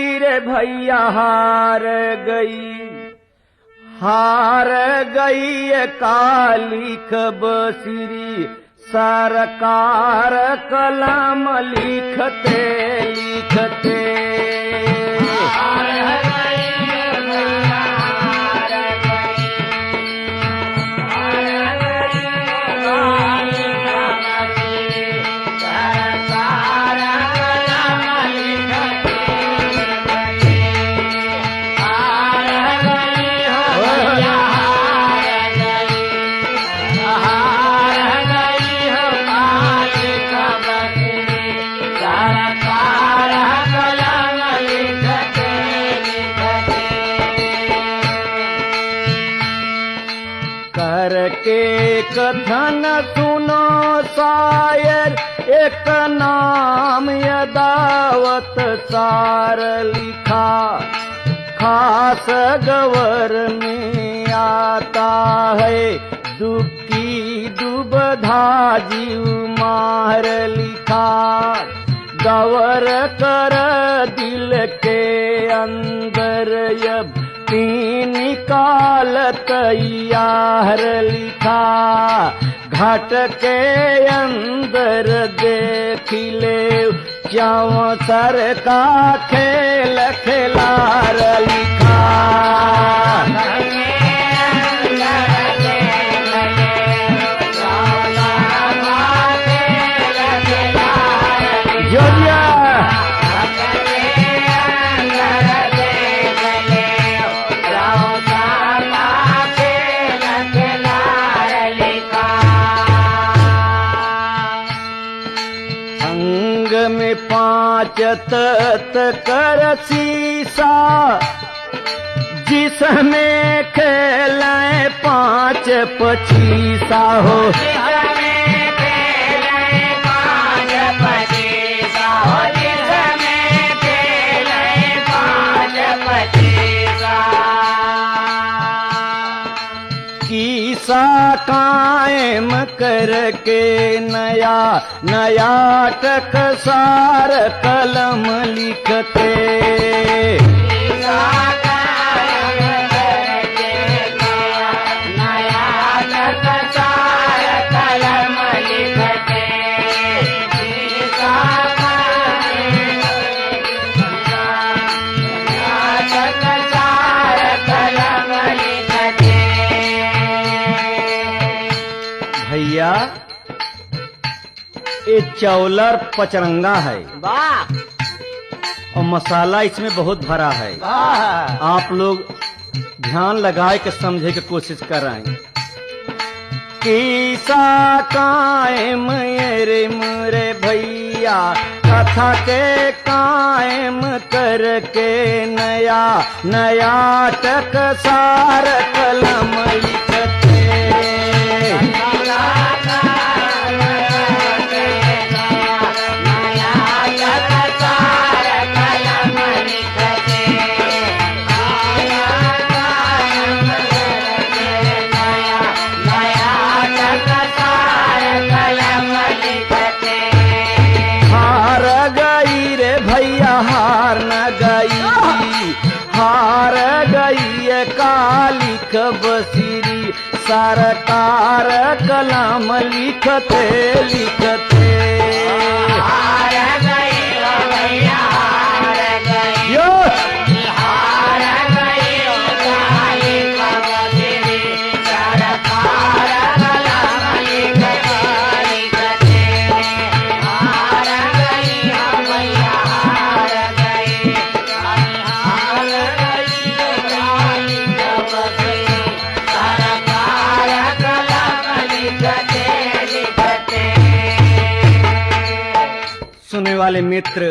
गई रे भैया हार गई काली खबसिरी सरकार कलम लिखते लिखते करके कथन सुनो शायर एक नाम यदावत सार लिखा खास गवर में आता है दुखी दुबधा जीव मार लिखा गवर कर दिल के अंदर जब निकाल तैयार लिखा घाट के अंदर देख ले चौसर का खेल खिलार लिखा में पांच तत कर शीशा जिसमें खेलें पांच पचीसा हो कीसा कायम करके नया नया टकसार कलम लिखते भैया ये चौलर पचरंगा है वाह और मसाला इसमें बहुत भरा है आप लोग ध्यान लगाए के समझे की कोशिश कर रहे हैं कीसा कायम रे मुरे भैया कथा के कायम करके नया नया टकसार कलम लिखते हार गई काली खबसिरी सरकार कलम लिखते लिखते हार गई भैया हार गई हार गई काली खबसिरी सरकार कलम लिखते लिखते हार गई भैया हार गई सुनने वाले मित्र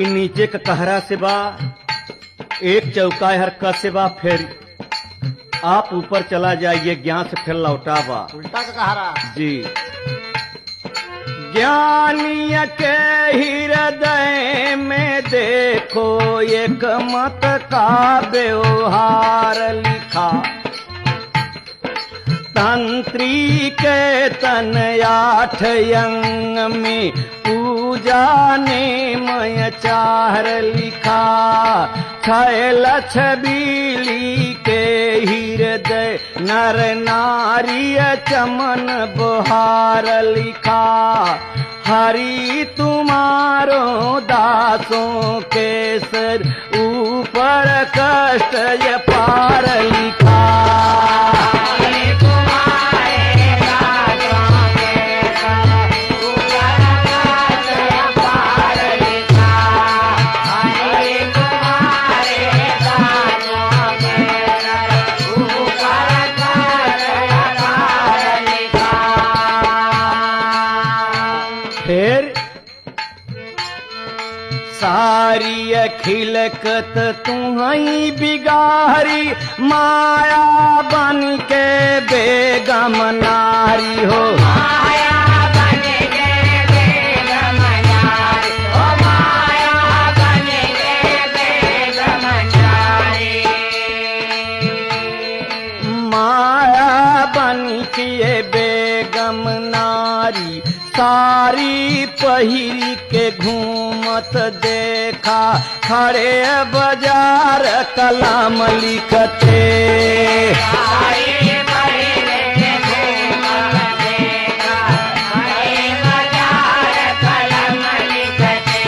इन नीचे का कहरा से बा एक चौकाए हर क से बा फिर आप ऊपर चला जाइए ज्ञान से फिर लौटा बा उल्टा का कहरा जी ज्ञानी के हृदय में देखो एक मत का व्यवहार लिखा तंत्री के तन 8 अंग में पूजा ने मय चार लिखा, छैल छबीली के हृदय नर नारी चमन बुहार लिखा। हरि तुम्हारो दासों के सर ऊपर कष्ट ये पार लिखा। फिर सारी खिलकत तुम्हारी बिगारी, माया बन के बेगम नारी हो। माया बन के बेगम नारी, ओ माया बन के बेगम नारी। माया बन के बेगम नारी, सारी पहिरी के घूमत देखा, खड़े बाजार कलम लिखते। सारी पहिरी के घूमत देखा, खड़े बाजार कलम लिखते।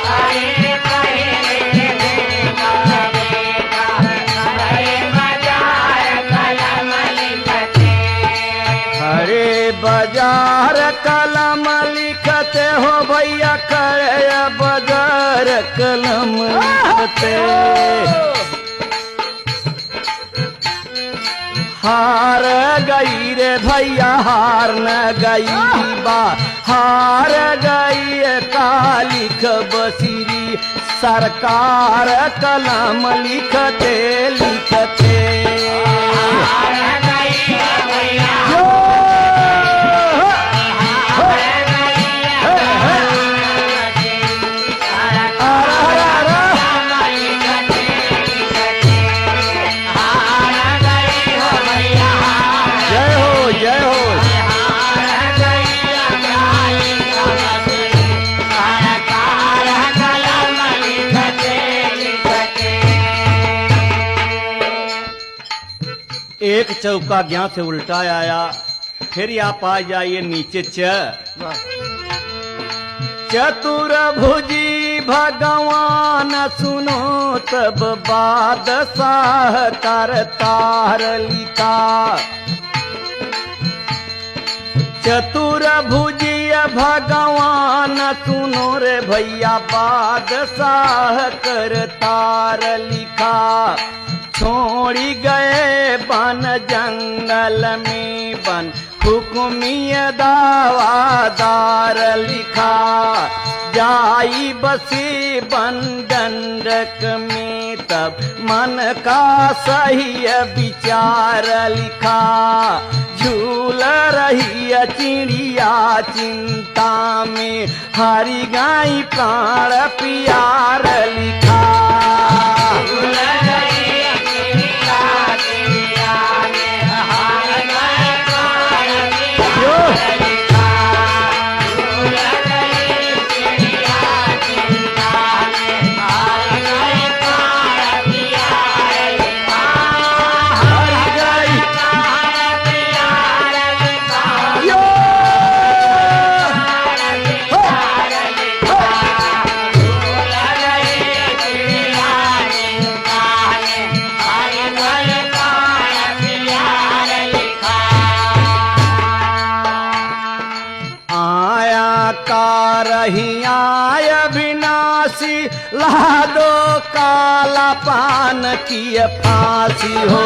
सारी पहिरी के घूमत देखा, खड़े बाजार कलम लिखते। खड़े बाजार कलम लिखते हो भैया, खड़े बाजार कलम लिखते। हार गई रे भैया हार न गई बा, हार गई कालिक बसीरी, सरकार कलम लिखते लिखते। हार गई भैया एक चौका ज्ञान से उल्टा आया। फिर आप आ जाइए नीचे चतुर भुजी भगवान सुनो तब बादशाह करतार लिखा। चतुर भुजी भगवान सुनो रे भैया बादशाह करतार लिखा। छोड़ी गए बन जंगल में बन हुक्मिय दावादार लिखा। जाई बसी बन दंडक में तब मन का सही विचार लिखा। झूल रही चिड़िया चिंता में हरि गाई प्राण प्यार लिखा। आय विनाशी ला दो काला पान की फांसी हो।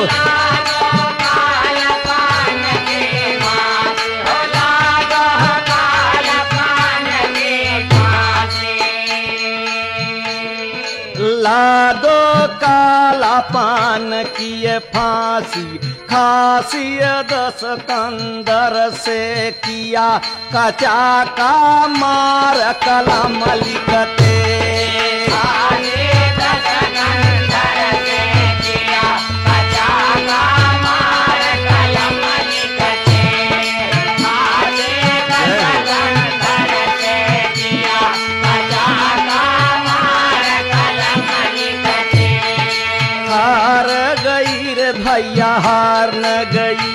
ला दो काला पान की फांसी खासी 10 कंदर से किया कचा का मार कलम लिखते। भैया हार न गई,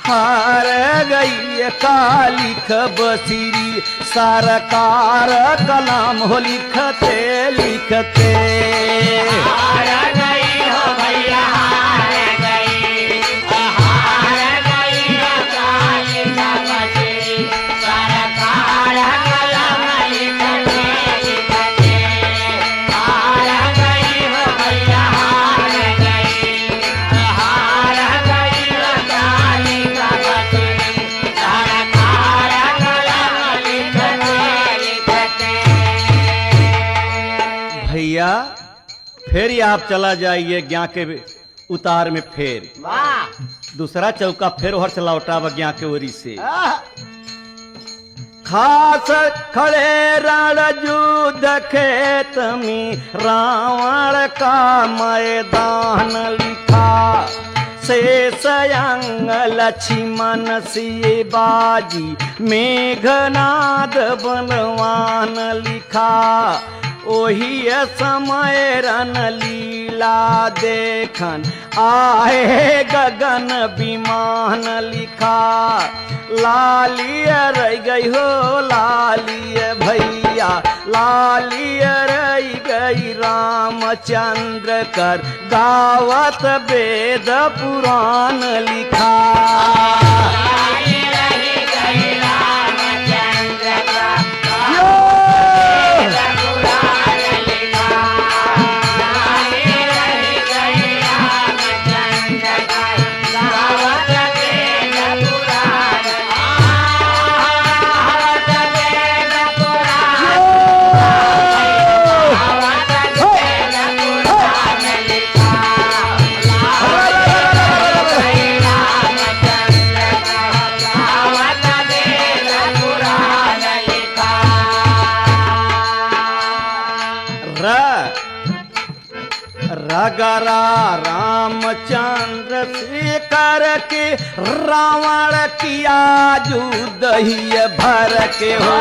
हार गई कालिख बसीरी सरकार कलाम हो लिखते लिखते। हार गई हो भैया हार गई, हार गई कालिख बसीरी सरकार कलम लिखते लिखते। हार गई हो भैया हार गई, हार गई कालिख बसीरी सरकार कलम लिखते लिखते। भैया फिर ही आप चला जाइए ज्ञा के उतार में, फिर वाह दूसरा चौका फिर हर से लौटा ज्ञा के ओरी से। आह, खास खड़े रण युद्ध खेत में रावण का मैदान लिखा, शेष अंग लक्ष्मण से बाजी मेघनाद बलवान लिखा। ओही समय रन लीला देखन आए गगन विमान लिखा। लालिय रह गई हो लालिय भैया, लालिय रह गई रामचंद्र कर गावत वेद पुराण लिखा। लाली रही गई रामचंद्र का यो! वेद पुराण लिखा। लाली रही गई रामचंद्र का गावत वेद पुराण, गावत वेद पुराण, गावत वेद पुराण लिखा। रगरा रामचंद्र से करके रावण किया युद्ध ही भर के हो।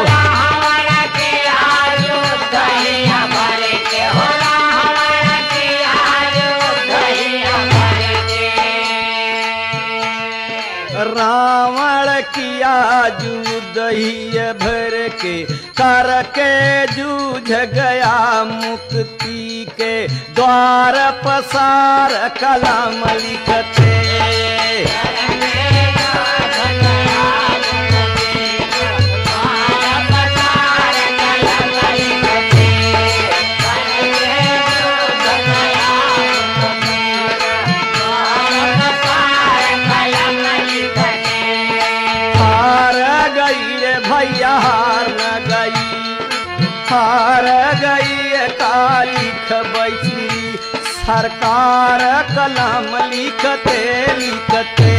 रावण किया युद्ध ही भर के करके जूझ गया मुक्ति के द्वार पसार कलम लिखते। भैया हार न गई, हार गई कालिख बैसी सरकार कलम लिखते लिखते।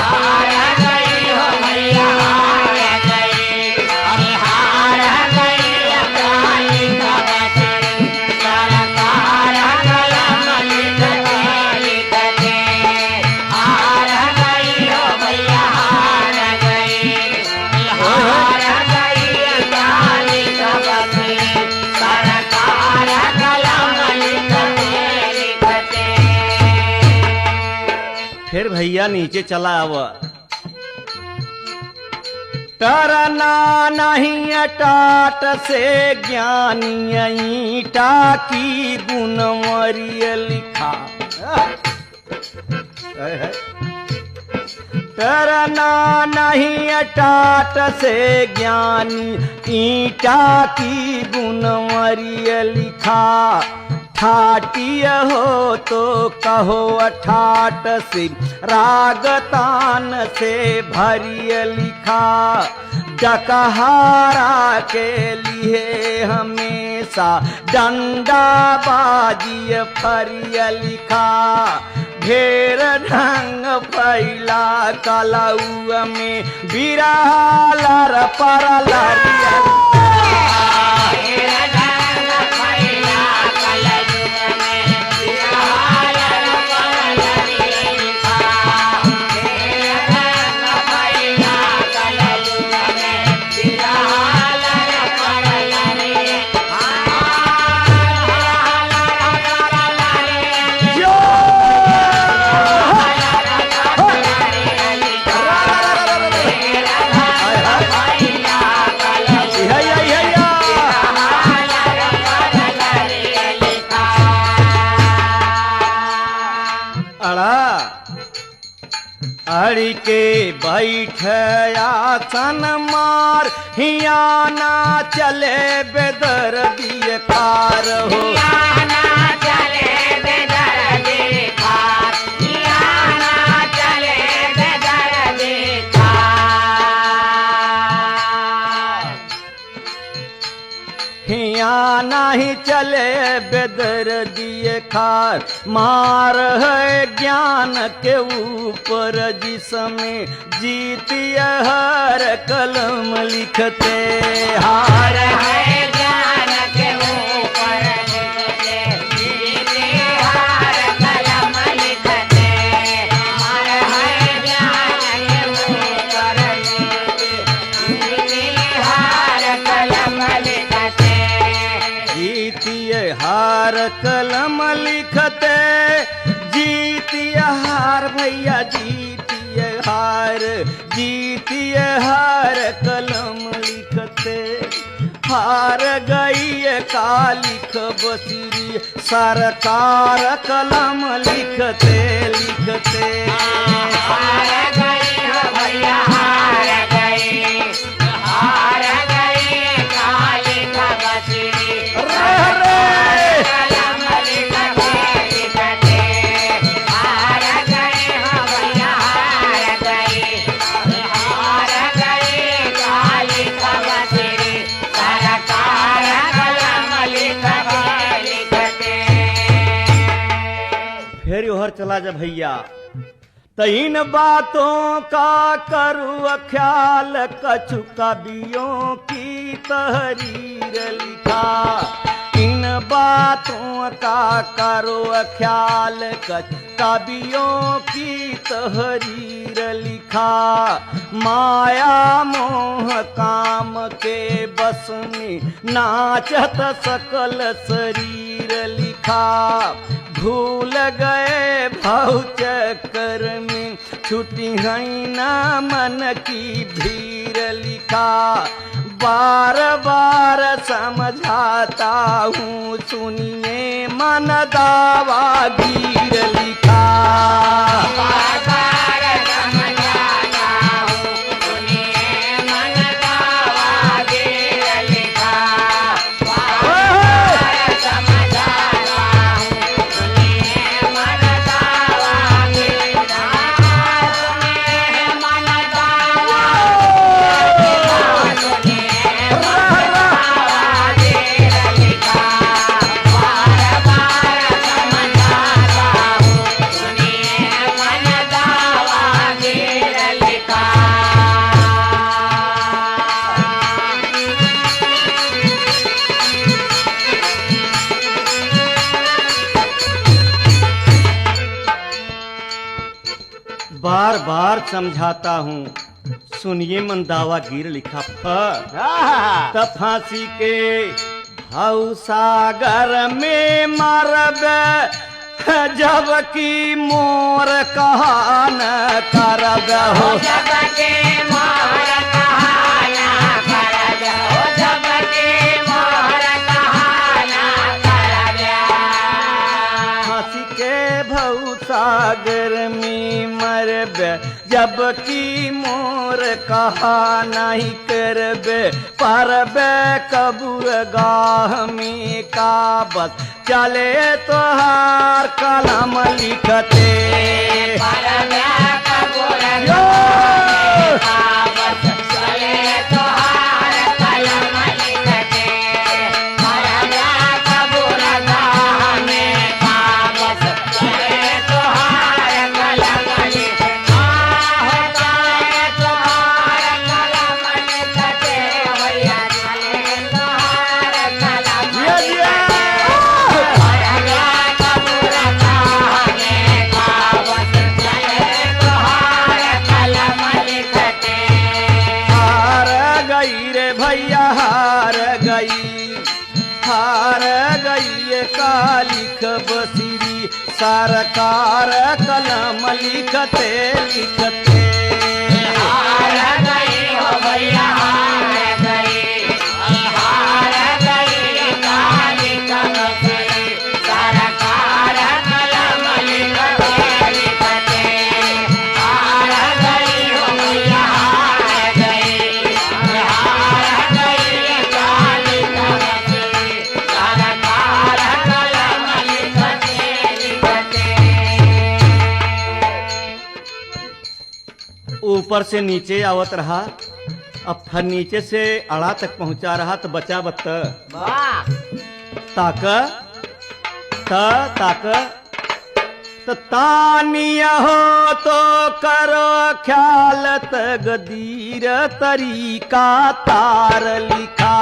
हार गई हो भैया हार गई, अरे हार गई कालिख बैसी सरकार कलम लिखते लिखते। हार गई हो भैया हार गई, हार गई कालिख बैसी सरकार कलम लिखते लिखते। फिर भैया नीचे चला आव। करना नहीं टाट से ज्ञानी ईटा की गुणवरिय लिखा। करना नहीं टाट से ज्ञानी ईटा की गुणवरिय लिखा। ठाटिय हो तो कहो अठाट से रागतान से भरिय लिखा। डकहारा के लिए हमेशा डंडा बाजी फरिय लिखा। ढेर ढंग फैला कलऊ में बिरालर पर लरिया। चढ़ी के बैठ आसन मार हिया ना चले बेदर्दी कार हो। याना चले बेदर्दी कार, याना चले बेदर्दी कार। हिया नहीं चले बेदर्दी खार, मार है ज्ञान के ऊपर जिसमें जीती हर कलम लिखते हार है ज्ञान के ऊपर लिखते, जीते हार कलम लिखते। हर है ज्ञान के ऊपर लिखते, जीते हार कलम लिखते। जीतिए हार कलम लिखते, जीतिए हार भैया जीतिए हार, जीतिए हार कलम लिखते। हार गई का लिख बसरी सरकार कलम लिखते लिखते। हार गई हो भैया हार गई, हार गई काली का बसरी कलम लिखते लिखते। हार गई हो भैया हार गई, हार गई काली का बसरी सरकार कलम लिखते लिखते। फिर योहर चला जा भैया। तो इन बातों का करू ख्याल, कछु कवियों की तहरीर लिखा। इन बातों का करो ख्याल, कछु कवियों की तहरीर लिखा। माया मोह काम के बस में नाचत सकल शरीर लिखा। भूल गए भाव चक्कर में छुट्टी है ना मन की भीड़ लिखा। बार बार समझाता हूँ सुनिए मन दावा गिर लिखा। बार बार समझाता हूँ सुनिए मन दावा गिर लिखा। बार बार समझाता हूँ सुनिए मन दावा गिर लिखा। सुनिए मन दावा सुनिए मन दावा गिर लिखा। बार बार समझाता हूँ सुनिए मन दावा गिर लिखा। बार बार समझाता हूँ सुनिए मन दावा गिर लिखा। तब फांसी के भाव सागर में मरब, जबकि मोर कहा न करब हो। जबकि मोर कहाना करब हो, जबकि मोर कहाना करब। फांसी के भाव सागर में मरब, जबकि मोर कहा नहीं करब। परब कबूर गाह में का बस चले तोहार कलम लिखते। परब कबूर यो! बस चले तोहार कलम लिखते। परब कबूर गाह में का बस चले तोहार कलम लिखते। होता है तोहार कलम लिखते, भैया चले तोहार कलम जिया, जिया! परब कबूर गाह में का बस चले तोहार कलम लिखते। हार गई रे भैया हार गई, हार गई का लिख बसरी सरकार कलम लिखते लिखते। हार गई हो भैया हार गई, हार गई काली का बसरी सरकार कलम लिखते लिखते। हार ऊपर से नीचे आवत रहा। अब फिर नीचे से अड़ा तक पहुंचा रहा तो बचा बत्त वाह ताक ताक तो तानिया हो तो करो ख्यालत गदीर तरीका तार लिखा।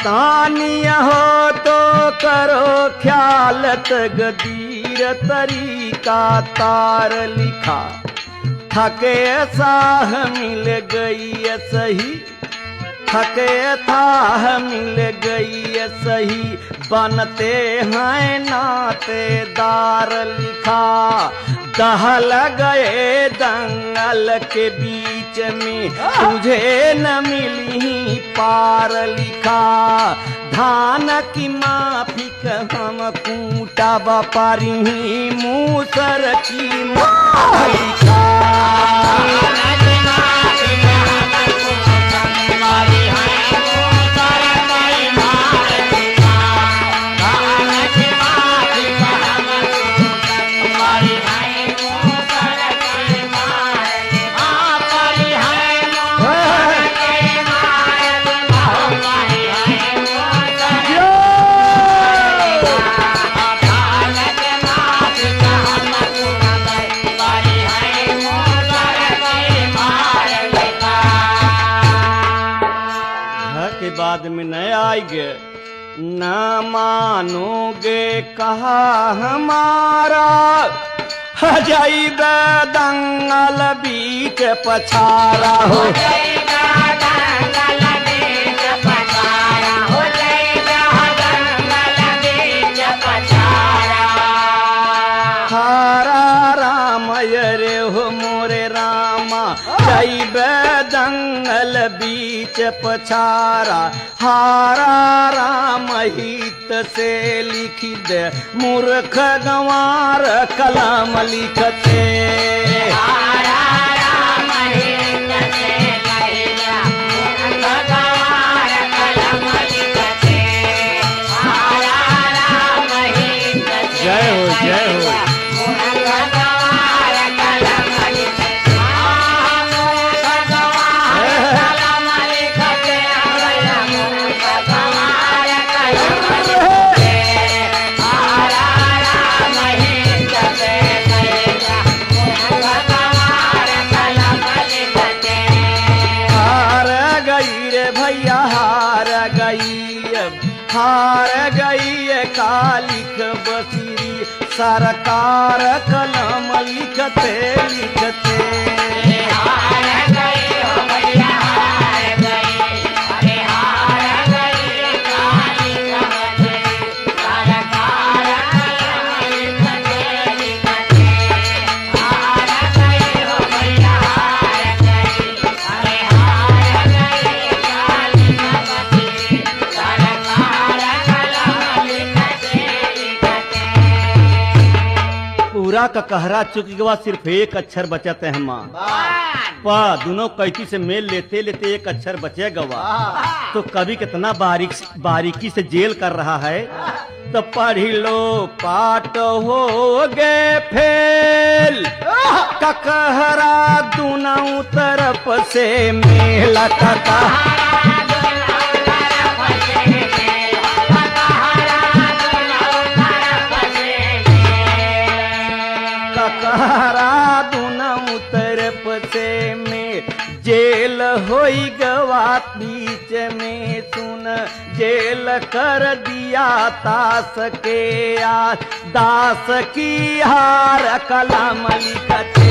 तानिया हो तो करो ख्यालत गदीर तरीका तार लिखा। थके साह मिल गई सही, थके था मिल गई सही, बनते हैं नातेदार लिखा। दहल गए दंगल के बीच में तुझे न मिली पार लिखा। धान की माफिक हम कूटा बपारी मूसर की मालिका। बाद में न आएगे न मानोगे कहा हमारा। जाइबे दंगल बीच पछारा हो जाएगा दंगल बीच पछारा, हो जाएगा दंगल बीच पछारा। हारा राम रे हो मोरे रामा। जाइबे दंगल बीच पछारा। हारा राम हित से लिखी दे मूर्ख गंवार कलम लिखते। हारा राम हित से लिखिया मूर्ख गंवार कलम लिखते। हारा राम हित से जय हो जय हो। मूर्ख गंवार कलम लिखते। मूर्ख गंवार कलम लिखते। मूर्ख गंवार कलम लिखते। हारा राम हित से लिखिया मूर्ख गंवार कलम लिखते। हार गई रे भैया हार गई, हार गई कालिक बसीरी सरकार कलम लिखते लिखते। हार गई हो भैया हार गई, अरे हार गई काली कमजोरी सरकार कलम लिखते लिखते। हार गई हो भैया हार गई, अरे हार गई काली कमजोरी सरकार कलम लिखते लिखते। पूरा का कहरा चुकी के बाद सिर्फ एक अक्षर बचते हैं माँ। पा दोनों कैची से मेल लेते लेते एक अक्षर बचे गवा। तो कवि कितना बारीकी से जेल कर रहा है। तो पढ़ी लो पाठ हो गए फेल, ककहरा दोनों तरफ से मेला कका। ककहरा दोनों तरफ से में जेल होई गवा बीच में सुन जेल कर दिया तास के आ दास की हार कलम लिखते।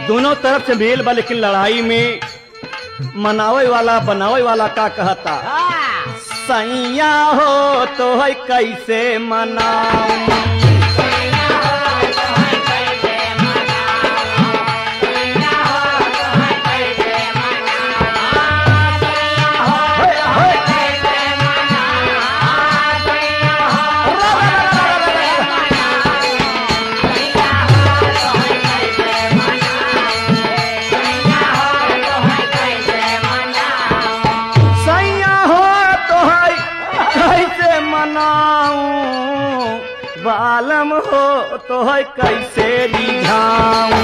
दोनों तरफ से मेल बा, लेकिन लड़ाई में मनावे वाला बनावे वाला का कहता। सैया हो तो है कैसे मनाऊं बालम हो तो है कैसे रिझाऊं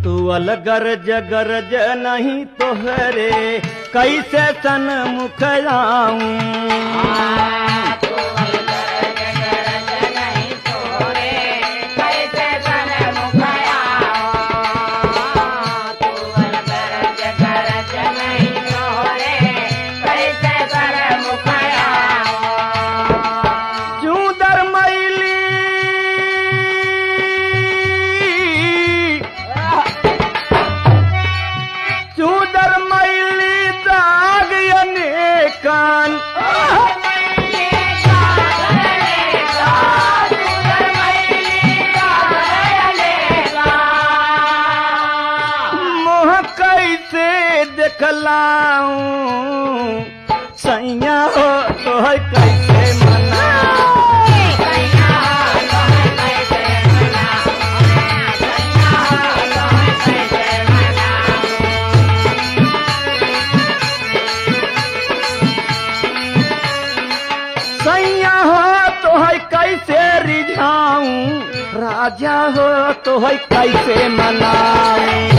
तू अलगरज गरज नहीं तो हरे कैसे सन्मुख आऊं देखलाऊं सैया हो तो है कैसे सैया हो तो है कैसे रिझाऊं राजा हो तो है कैसे मनाऊं